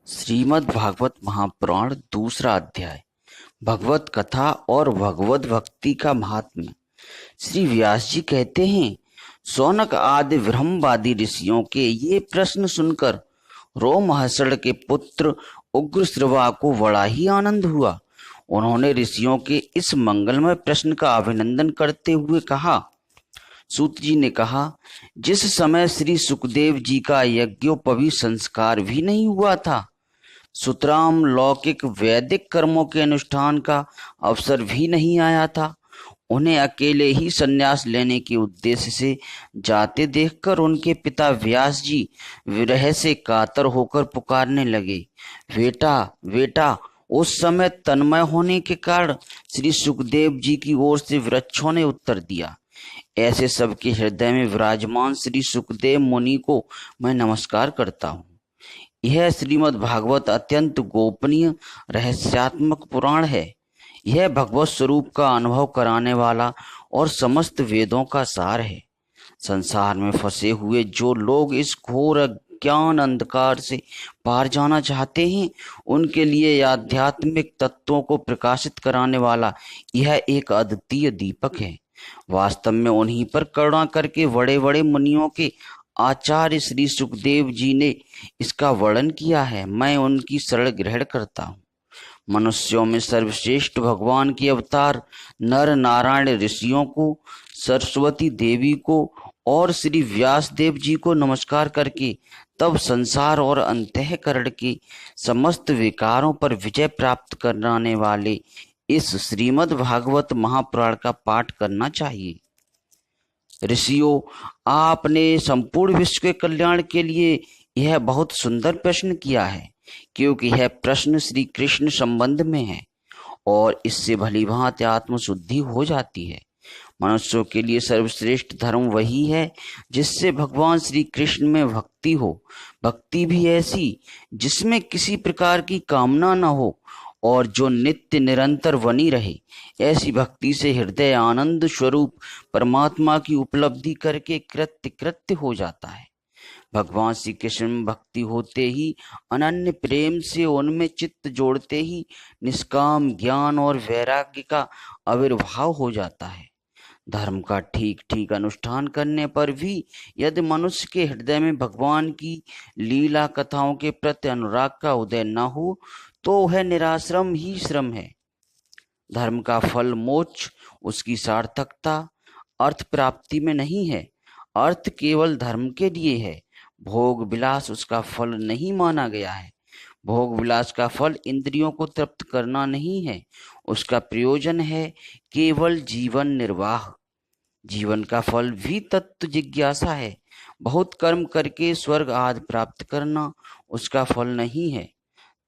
श्रीमद् भागवत महापुराण दूसरा अध्याय भगवत कथा और भगवत भक्ति का महात्म्य। श्री व्यास जी कहते हैं, शौनक आदि ब्रह्मवादी ऋषियों के ये प्रश्न सुनकर रोमहर्षण के पुत्र उग्रश्रवा को बड़ा ही आनंद हुआ। उन्होंने ऋषियों के इस मंगलमय प्रश्न का अभिनंदन करते हुए कहा। सूत जी ने कहा, जिस समय श्री सुखदेव जी का यज्ञोपवीत संस्कार भी नहीं हुआ था, सुतराम लौकिक वैदिक कर्मों के अनुष्ठान का अवसर भी नहीं आया था, उन्हें अकेले ही संन्यास लेने के उद्देश्य से जाते देखकर उनके पिता व्यास जी विरह से कातर होकर पुकारने लगे, बेटा बेटा। उस समय तन्मय होने के कारण श्री सुखदेव जी की ओर से वृक्षों ने उत्तर दिया, ऐसे सबके हृदय में विराजमान श्री सुखदेव मुनि को मैं नमस्कार करता हूँ। यह श्रीमद् भागवत अत्यंत गोपनीय रहस्यात्मक पुराण है। यह भगवत स्वरूप का अनुभव कराने वाला और समस्त वेदों का सार है। संसार में फंसे हुए जो लोग इस घोर अज्ञान अंधकार से पार जाना चाहते हैं, उनके लिए आध्यात्मिक तत्वों को प्रकाशित कराने वाला यह एक अद्वितीय दीपक है। वास्तव में उन्हीं पर करुणा करके बड़े बड़े मुनियों के आचार्य श्री सुखदेव जी ने इसका वर्णन किया है। मैं उनकी शरण ग्रहण करता हूँ। मनुष्यों में सर्वश्रेष्ठ भगवान के अवतार नर नारायण ऋषियों को, सरस्वती देवी को और श्री व्यास देव जी को नमस्कार करके तब संसार और अंतःकरण के समस्त विकारों पर विजय प्राप्त कराने वाले इस श्रीमद् भागवत महापुराण का पाठ करना चाहिए। ऋषियों, आपने संपूर्ण विश्व के कल्याण के लिए यह बहुत सुंदर प्रश्न किया है, क्योंकि यह प्रश्न श्री कृष्ण संबंध में है और इससे भली भांति आत्मशुद्धि हो जाती है। मनुष्यों के लिए सर्वश्रेष्ठ धर्म वही है जिससे भगवान श्री कृष्ण में भक्ति हो, भक्ति भी ऐसी जिसमें किसी प्रकार की कामना न हो और जो नित्य निरंतर बनी रहे। ऐसी भक्ति से हृदय आनंद स्वरूप परमात्मा की उपलब्धि करके कृत्य कृत्य हो जाता है। भगवान श्री कृष्ण में भक्ति होते ही, अनन्य प्रेम से उनमें चित्त जोड़ते ही निष्काम ज्ञान और वैराग्य का आविर्भाव हो जाता है। धर्म का ठीक ठीक अनुष्ठान करने पर भी यदि मनुष्य के हृदय में भगवान की लीला कथाओं के प्रति अनुराग का उदय न हो, तो वह निराश्रम ही श्रम है। धर्म का फल मोक्ष, उसकी सार्थकता अर्थ प्राप्ति में नहीं है। अर्थ केवल धर्म के लिए है। भोग विलास उसका फल नहीं माना गया है। भोग विलास का फल इंद्रियों को तृप्त करना नहीं है, उसका प्रयोजन है केवल जीवन निर्वाह। जीवन का फल भी तत्व जिज्ञासा है। बहुत कर्म करके स्वर्ग आदि प्राप्त करना उसका फल नहीं है।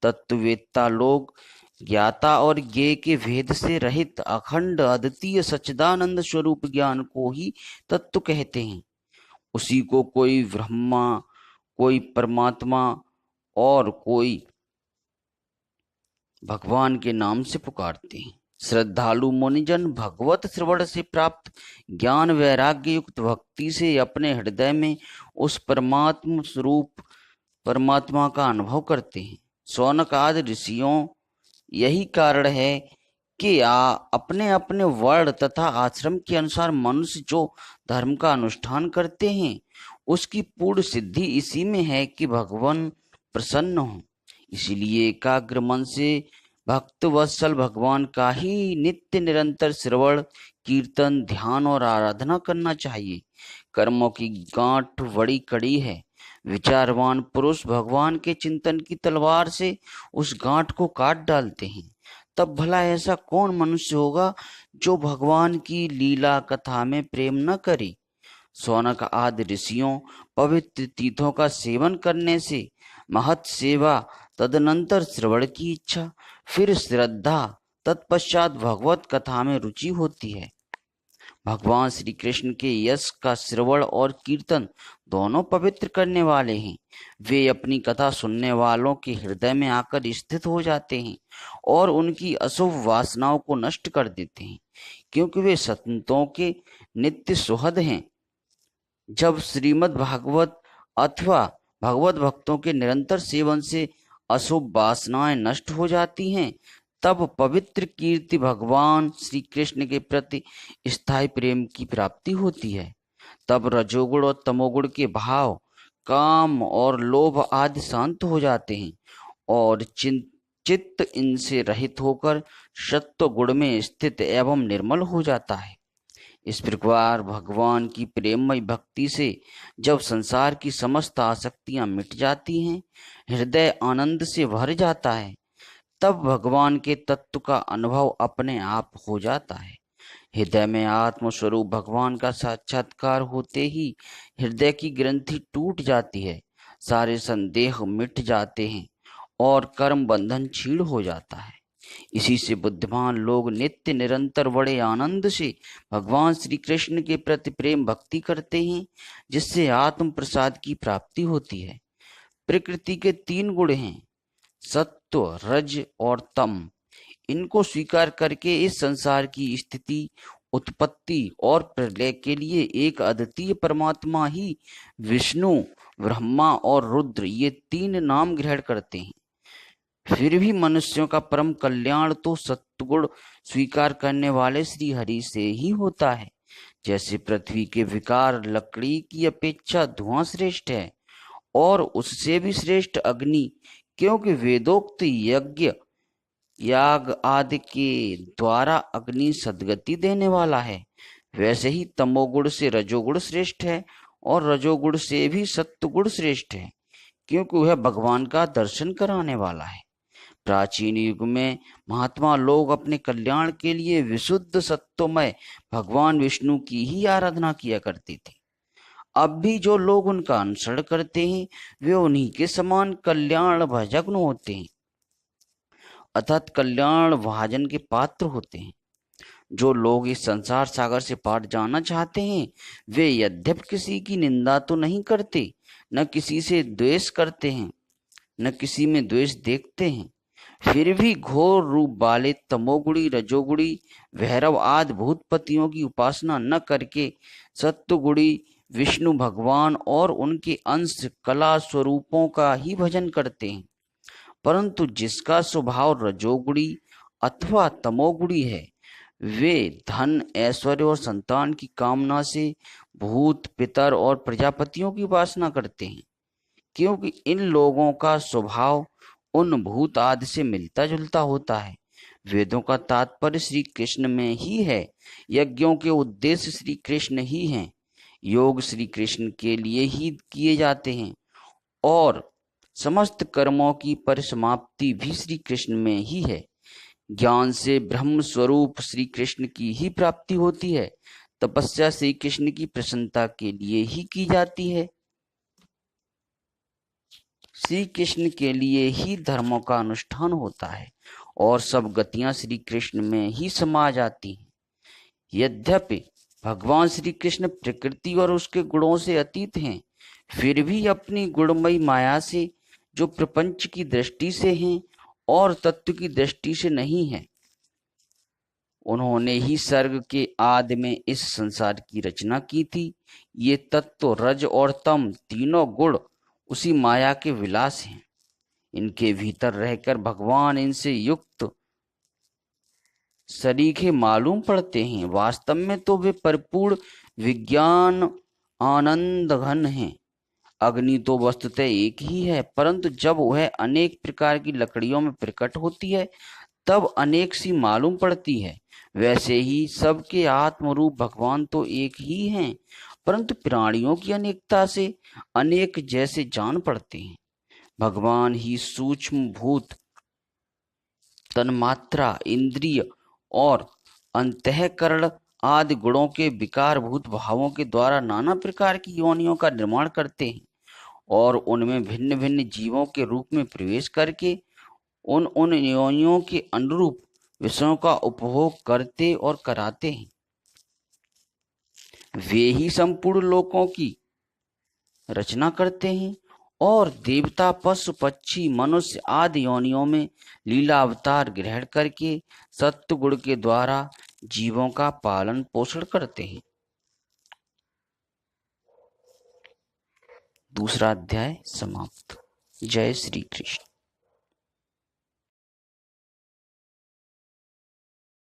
तत्ववेत्ता लोग ज्ञाता और ज्ञेय के भेद से रहित अखंड अद्वितीय सच्चिदानंद स्वरूप ज्ञान को ही तत्व कहते हैं। उसी को कोई ब्रह्मा, कोई परमात्मा और कोई भगवान के नाम से पुकारते हैं। श्रद्धालु मुनिजन भगवत श्रवण से प्राप्त ज्ञान वैराग्य युक्त भक्ति से अपने हृदय में उस परमात्म स्वरूप परमात्मा का अनुभव करते हैं। शौनक आदि ऋषियों, यही कारण है कि अपने अपने वर्ण तथा आश्रम के अनुसार मनुष्य जो धर्म का अनुष्ठान करते हैं, उसकी पूर्ण सिद्धि इसी में है कि भगवान प्रसन्न हो। इसीलिए एकाग्र मन से भक्त वत्सल भगवान का ही नित्य निरंतर श्रवण कीर्तन ध्यान और आराधना करना चाहिए। कर्मों की गांठ बड़ी कड़ी है। विचारवान पुरुष भगवान के चिंतन की तलवार से उस गांठ को काट डालते हैं। तब भला ऐसा कौन मनुष्य होगा जो भगवान की लीला कथा में प्रेम न करे। शौनक आदि ऋषियों, पवित्र तीर्थों का सेवन करने से महत सेवा, तदनंतर श्रवण की इच्छा, फिर श्रद्धा, तत्पश्चात भगवत कथा में रुचि होती है। भगवान श्री कृष्ण के यश का श्रवण और कीर्तन दोनों पवित्र करने वाले हैं। वे अपनी कथा सुनने वालों के हृदय में आकर स्थित हो जाते हैं और उनकी अशुभ वासनाओं को नष्ट कर देते हैं, क्योंकि वे संतों के नित्य सुहृद हैं। जब श्रीमद् भागवत अथवा भगवत भक्तों के निरंतर सेवन से अशुभ वासनाएं नष्ट हो जाती हैं, तब पवित्र कीर्ति भगवान श्री कृष्ण के प्रति स्थायी प्रेम की प्राप्ति होती है। तब रजोगुण और तमोगुण के भाव, काम और लोभ आदि शांत हो जाते हैं और चित्त इनसे रहित होकर सत्व गुण में स्थित एवं निर्मल हो जाता है। इस प्रकार भगवान की प्रेममय भक्ति से जब संसार की समस्त आसक्तियां मिट जाती हैं, हृदय आनंद से भर जाता है, तब भगवान के तत्व का अनुभव अपने आप हो जाता है। हृदय में आत्म स्वरूप भगवान का साक्षात्कार होते ही हृदय की ग्रंथि टूट जाती है, सारे संदेह मिट जाते हैं और कर्म बंधन क्षीण हो जाता है। इसी से बुद्धिमान लोग नित्य निरंतर बड़े आनंद से भगवान श्री कृष्ण के प्रति प्रेम भक्ति करते हैं, जिससे आत्म प्रसाद की प्राप्ति होती है। प्रकृति के 3 गुण हैं, सत्व, रज और तम। इनको स्वीकार करके इस संसार की स्थिति, उत्पत्ति और प्रलय के लिए एक अद्वितीय परमात्मा ही विष्णु, ब्रह्मा और रुद्र ये 3 नाम ग्रहण करते हैं। फिर भी मनुष्यों का परम कल्याण तो सत्वगुण स्वीकार करने वाले श्री हरि से ही होता है। जैसे पृथ्वी के विकार लकड़ी की अपेक्षा धुआं श्रेष्ठ है और उससे भी श्रेष्ठ अग्नि, क्योंकि वेदोक्त यज्ञ याग आदि के द्वारा अग्नि सद्गति देने वाला है, वैसे ही तमोगुण से रजोगुण श्रेष्ठ है और रजोगुण से भी सत्वगुण श्रेष्ठ है, क्योंकि वह भगवान का दर्शन कराने वाला है। प्राचीन युग में महात्मा लोग अपने कल्याण के लिए विशुद्ध सत्वमय भगवान विष्णु की ही आराधना किया करते थे। अब भी जो लोग उनका अनुसरण करते हैं वे उन्हीं के समान कल्याण भजन होते हैं, अर्थात कल्याण भाजन के पात्र होते हैं। जो लोग इस संसार सागर से पार जाना चाहते हैं वे यद्यप किसी की निंदा तो नहीं करते, न किसी से द्वेष करते हैं, न किसी में द्वेष देखते हैं, फिर भी घोर रूप वाले तमोगुणी, रजोगुणी, भैरव आदि भूतपतियों की उपासना न करके सत्वगुणी विष्णु भगवान और उनके अंश कला स्वरूपों का ही भजन करते हैं। परंतु जिसका स्वभाव रजोगुणी अथवा तमोगुणी है, वे धन, ऐश्वर्य और संतान की कामना से भूत, पितर और प्रजापतियों की उपासना करते हैं, क्योंकि इन लोगों का स्वभाव उन भूत आदि से मिलता जुलता होता है। वेदों का तात्पर्य श्री कृष्ण में ही है, यज्ञों के उद्देश्य श्री कृष्ण ही हैं, योग श्री कृष्ण के लिए ही किए जाते हैं और समस्त कर्मों की परिसमाप्ति भी श्री कृष्ण में ही है। ज्ञान से ब्रह्म स्वरूप श्री कृष्ण की ही प्राप्ति होती है। तपस्या श्री कृष्ण की प्रसन्नता के लिए ही की जाती है। श्री कृष्ण के लिए ही धर्मों का अनुष्ठान होता है और सब गतियां श्री कृष्ण में ही समा जाती हैं। यद्यपि भगवान श्री कृष्ण प्रकृति और उसके गुणों से अतीत हैं, फिर भी अपनी गुणमयी माया से, जो प्रपंच की दृष्टि से हैं और तत्व की दृष्टि से नहीं है, उन्होंने ही सर्ग के आदि में इस संसार की रचना की थी। ये तत्व रज और तम तीनों गुण उसी माया के विलास हैं। इनके भीतर रहकर भगवान इनसे युक्त सरीखे मालूम पड़ते हैं। वास्तव में तो वे परिपूर्ण विज्ञान आनंद घन हैं। अग्नि तो वस्तुतः एक ही है, परंतु जब वह अनेक प्रकार की लकड़ियों में प्रकट होती है तब अनेक सी मालूम पड़ती है। वैसे ही सबके आत्मरूप भगवान तो एक ही हैं, परंतु प्राणियों की अनेकता से अनेक जैसे जान पड़ते हैं। भगवान ही सूक्ष्म भूत, तन्मात्रा, इंद्रिय और अंतःकरण आदि गुणों के विकारभूत भावों के द्वारा नाना प्रकार की योनियों का निर्माण करते हैं और उनमें भिन्न भिन्न जीवों के रूप में प्रवेश करके उन योनियों के अनुरूप विषयों का उपभोग करते और कराते हैं। वे ही संपूर्ण लोकों की रचना करते हैं और देवता, पशु, पक्षी, मनुष्य आदि योनियों में लीला अवतार ग्रहण करके सत्व गुण के द्वारा जीवों का पालन पोषण करते हैं। दूसरा अध्याय समाप्त। जय श्री कृष्ण।